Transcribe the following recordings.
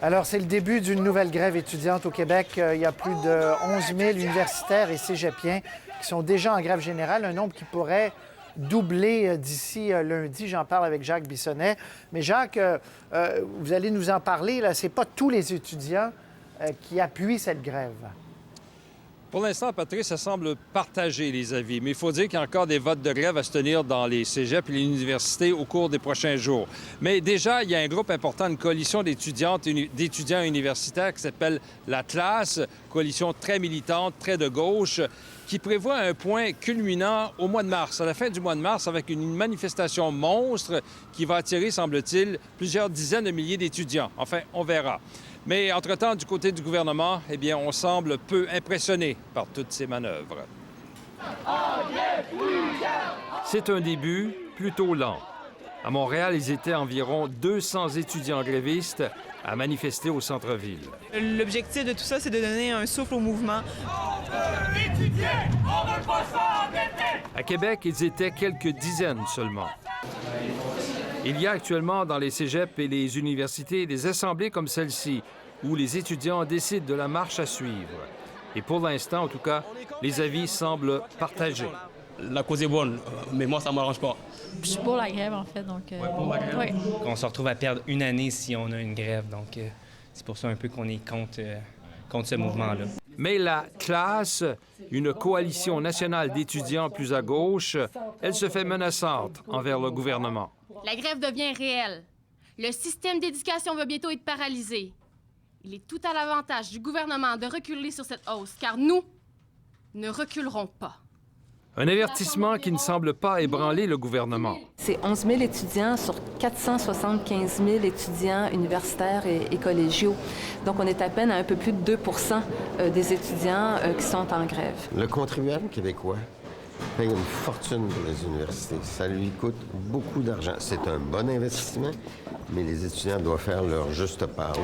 Alors, c'est le début d'une nouvelle grève étudiante au Québec. Il y a plus de 11 000 universitaires et cégepiens qui sont déjà en grève générale, un nombre qui pourrait doubler d'ici lundi. J'en parle avec Jacques Bissonnet. Mais Jacques, vous allez nous en parler. Ce n'est pas tous les étudiants qui appuient cette grève. Pour l'instant, Patrice, ça semble partager les avis, mais il faut dire qu'il y a encore des votes de grève à se tenir dans les cégeps et les universités au cours des prochains jours. Mais déjà, il y a un groupe important, une coalition d'étudiants universitaires qui s'appelle la CLAS, coalition très militante, très de gauche, qui prévoit un point culminant au mois de mars, à la fin du mois de mars, avec une manifestation monstre qui va attirer, semble-t-il, plusieurs dizaines de milliers d'étudiants. Enfin, on verra. Mais entre-temps, du côté du gouvernement, eh bien, on semble peu impressionné par toutes ces manœuvres. C'est un début plutôt lent. À Montréal, ils étaient environ 200 étudiants grévistes à manifester au centre-ville. L'objectif de tout ça, c'est de donner un souffle au mouvement. À Québec, ils étaient quelques dizaines seulement. Il y a actuellement dans les cégeps et les universités des assemblées comme celle-ci, où les étudiants décident de la marche à suivre. Et pour l'instant, en tout cas, les avis semblent partagés. La cause est bonne, mais moi, ça ne m'arrange pas. Je suis pour la grève, en fait, donc... pour la grève? Oui. On se retrouve à perdre une année si on a une grève, donc c'est pour ça un peu qu'on est contre ce mouvement-là. Mais la CLAS, une coalition nationale d'étudiants plus à gauche, elle se fait menaçante envers le gouvernement. La grève devient réelle. Le système d'éducation va bientôt être paralysé. Il est tout à l'avantage du gouvernement de reculer sur cette hausse, car nous ne reculerons pas. Un avertissement qui ne semble pas ébranler le gouvernement. C'est 11 000 étudiants sur 475 000 étudiants universitaires et collégiaux. Donc, on est à peine à un peu plus de 2 des étudiants qui sont en grève. Le contribuable québécois paye une fortune pour les universités. Ça lui coûte beaucoup d'argent. C'est un bon investissement, mais les étudiants doivent faire leur juste part.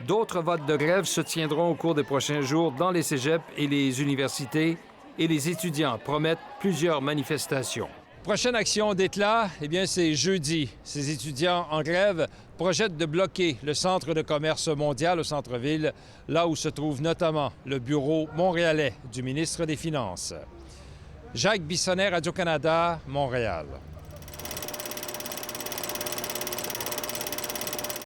D'autres votes de grève se tiendront au cours des prochains jours dans les cégeps et les universités, et les étudiants promettent plusieurs manifestations. Prochaine action d'Éclat, eh bien, c'est jeudi. Ces étudiants en grève projettent de bloquer le centre de commerce mondial au centre-ville, là où se trouve notamment le bureau montréalais du ministre des Finances. Jacques Bissonnet, Radio-Canada, Montréal.